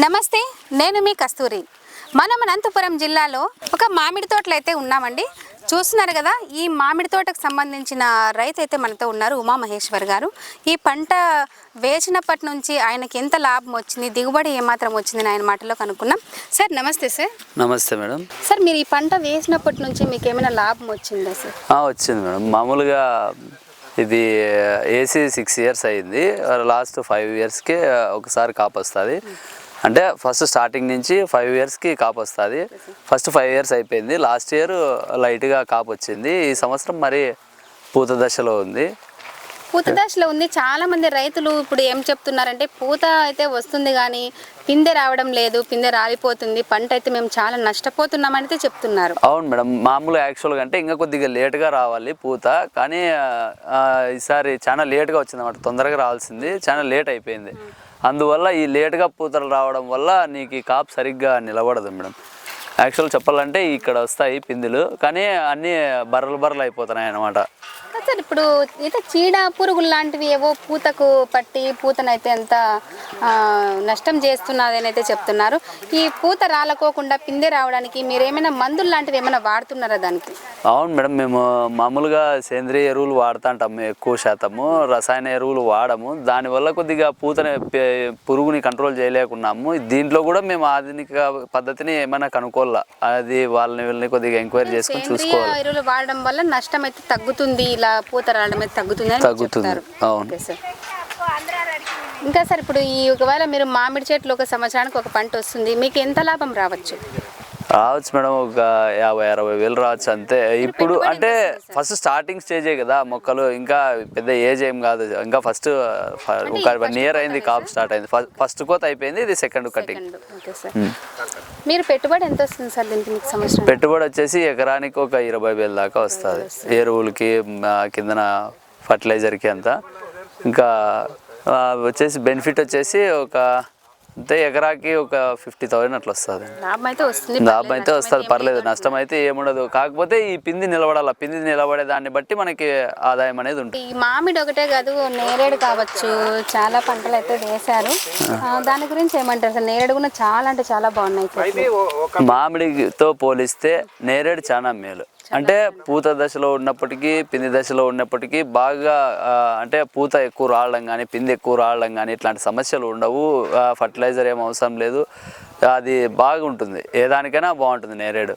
నమస్తే, నేను మీ కస్తూరి. మనం అనంతపురం జిల్లాలో ఒక మామిడి తోటలో అయితే ఉన్నామండి. చూస్తున్నారు కదా, ఈ మామిడి తోటకు సంబంధించిన రైతు అయితే మనతో ఉన్నారు, ఉమామహేశ్వర్ గారు. ఈ పంట వేసినప్పటి నుంచి ఆయనకి ఎంత లాభం వచ్చింది, దిగుబడి ఏమాత్రం వచ్చిందని ఆయన మాటలో కనుక్కున్నాం. సార్ నమస్తే. సార్ నమస్తే మేడం. సార్, మీరు ఈ పంట వేసినప్పటి నుంచి మీకు ఏమైనా లాభం వచ్చిందా సార్? వచ్చింది మేడం. మామూలుగా ఇది ఏసీ 6 years అయింది. లాస్ట్ 5 yearsకి ఒకసారి కాపు వస్తుంది. అంటే ఫస్ట్ స్టార్టింగ్ నుంచి 5 yearsకి కాపు వస్తుంది. ఫస్ట్ 5 years అయిపోయింది. లాస్ట్ ఇయర్ లైట్గా కాపు వచ్చింది. ఈ సంవత్సరం మరి పూత దశలో ఉంది. పూత దశలో ఉంది. చాలా మంది రైతులు ఇప్పుడు ఏం చెప్తున్నారంటే, పూత అయితే వస్తుంది కానీ పిందె రావడం లేదు, పిందె రాలిపోతుంది, పంట అయితే మేము చాలా నష్టపోతున్నామని అయితే చెప్తున్నారు. అవును మేడం. మామూలు యాక్చువల్గా అంటే ఇంకా కొద్దిగా లేట్గా రావాలి పూత, కానీ ఈసారి చాలా లేట్గా వచ్చింది అన్నమాట. తొందరగా రావాల్సింది చాలా లేట్ అయిపోయింది. అందువల్ల ఈ లేట్గా పూతలు రావడం వల్ల నీకు ఈ కాపు సరిగ్గా నిలబడదు మేడం. యాక్చువల్ చెప్పాలంటే ఇక్కడ వస్తాయి పిందులు, కానీ అన్నీ బర్రలు అయిపోతున్నాయి అన్నమాట. సార్, ఇప్పుడు అయితే చీడ పురుగులు లాంటివి ఏవో పూతకు పట్టి పూతనైతే ఎంత నష్టం చేస్తున్నది అని అయితే చెప్తున్నారు. ఈ పూత రాలకోకుండా పిందె రావడానికి మీరు ఏమైనా మందులు లాంటివి ఏమైనా వాడుతున్నారా దానికి? అవును మేడం, మేము మామూలుగా సేంద్రియ ఎరువులు వాడుతుంటాము. ఎక్కువ శాతము రసాయన ఎరువులు వాడము. దానివల్ల కొద్దిగా పూతని పురుగుని కంట్రోల్ చేయలేకున్నాము. దీంట్లో కూడా మేము ఆధునిక పద్ధతిని ఏమైనా కనుక్కోవాలా, అది వీళ్ళని కొద్దిగా ఎంక్వైరీ చేసుకుని చూసుకోవాలి. ఎరువులు వాడడం వల్ల నష్టం అయితే తగ్గుతుంది, ఇలా పూత రావడం అయితే తగ్గుతుంది. అవును సార్. ఇంకా సార్, ఇప్పుడు ఒకవేళ మీరు మామిడి చెట్లు ఒక సంవత్సరానికి ఒక పంట వస్తుంది, మీకు ఎంత లాభం రావచ్చు మేడం? ఒక 50-60 వేలు రావచ్చు అంతే. ఇప్పుడు అంటే ఫస్ట్ స్టార్టింగ్ స్టేజే కదా మొక్కలు, ఇంకా పెద్ద ఏజ్ ఏం కాదు. ఇంకా ఫస్ట్ ఒక 1 year అయింది కాపు స్టార్ట్ అయింది. ఫస్ట్ కోత అయిపోయింది, ఇది సెకండ్ కటింగ్. మీరు పెట్టుబడి ఎంత వస్తుంది సార్ దీనికి మీకు సంవత్సరం? పెట్టుబడి వచ్చేసి ఎకరానికి ఒక 20,000 దాకా వస్తుంది. ఎరువులకి, కిందన ఫర్టిలైజర్కి అంతా. ఇంకా వచ్చేసి బెనిఫిట్ వచ్చేసి ఒక అంతే, ఎకరాకి ఒక 50,000 అట్లా వస్తుంది. లాభం అయితే వస్తుంది, పర్లేదు. నష్టం అయితే ఏముండదు. కాకపోతే ఈ పిండి నిలబడాలి. పిండి నిలబడే దాన్ని బట్టి మనకి ఆదాయం అనేది ఉంటుంది. ఈ మామిడి ఒకటే కాదు, నేరేడు కావచ్చు, చాలా పంటలు అయితే వేశారు. దాని గురించి ఏమంటారు సార్? నేరేడు కూడా చాలా అంటే చాలా బాగున్నాయి. మామిడితో పోలిస్తే నేరేడు చాలా మేలు. అంటే పూత దశలో ఉన్నప్పటికీ, పిండి దశలో ఉన్నప్పటికీ బాగా అంటే పూత ఎక్కువ రావడం కానీ, పిండి ఎక్కువ రావడం కానీ ఇట్లాంటి సమస్యలు ఉండవు. ఫర్టిలైజర్ ఏం అవసరం లేదు. అది బాగుంటుంది. ఏ దానికైనా బాగుంటుంది నేరేడు.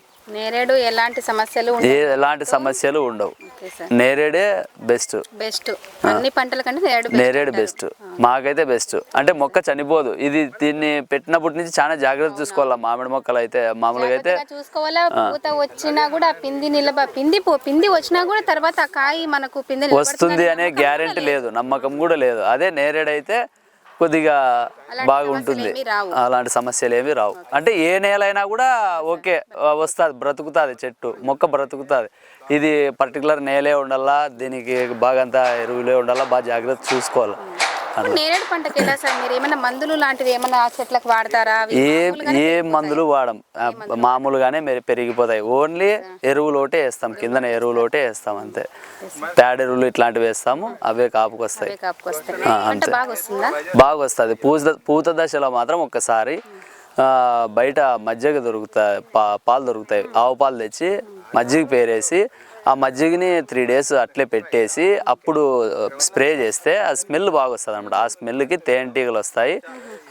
ఎలాంటి సమస్యలు ఉండవు. నేరేడే బెస్ట్. అన్ని పంటల కంటే నేరేడు బెస్ట్. మాకైతే బెస్ట్. అంటే మొక్క చనిపోదు. దీన్ని పెట్టినప్పటి నుంచి చాలా జాగ్రత్త చూసుకోవాలా. మామిడి మొక్కలు అయితే మామూలుగా అయితే చూసుకోవాలా. పూత వచ్చినా కూడా పిండి వచ్చినా కూడా తర్వాత ఆ కాయ మనకు పిండి వస్తుంది అనే గ్యారెంటీ లేదు, నమ్మకం కూడా లేదు. అదే నేరేడు అయితే కొద్దిగా బాగుంటుంది. అలాంటి సమస్యలు ఏమి రావు. అంటే ఏ నేల అయినా కూడా ఓకే వస్తుంది, బ్రతుకుతుంది, చెట్టు మొక్క బ్రతుకుతుంది. ఇది పర్టికులర్ నేలే ఉండాలా, దీనికి బాగా అంతా ఎరువులే ఉండాలా, బాగా జాగ్రత్త చూసుకోవాలి. నేరేడు పంటకి ఎలా సార్? మీరు ఏమైనా మందులు లాంటివి ఏమైనా చెట్లకు వాడతారా? ఏ మందులు వాడం, మామూలుగానే పెరిగిపోతాయి. ఓన్లీ ఎరువులు ఒకటే వేస్తాం, కిందన ఎరువులు ఒకటే వేస్తాం అంతే. పేడ ఎరువులు ఇట్లాంటివి వేస్తాము, అవే కాపుకి వస్తాయి. అంతే, బాగా వస్తుంది. పూత దశలో మాత్రం ఒక్కసారి బయట మజ్జిగ దొరుకుతాయి, పాలు దొరుకుతాయి. ఆవు పాలు తెచ్చి మజ్జిగ పేరేసి ఆ మజ్జిగని 3 days అట్లే పెట్టేసి అప్పుడు స్ప్రే చేస్తే ఆ స్మెల్ బాగా వస్తుంది అనమాట. ఆ స్మెల్కి తేనెటీగలు వస్తాయి.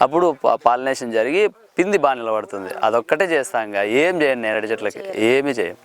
అప్పుడు పాలినేషన్ జరిగి పిండి బాగా నిలబడుతుంది. అదొక్కటే చేస్తాం. ఇంకా ఏం చేయండి, నేరేడు చెట్లకి ఏమీ చేయం.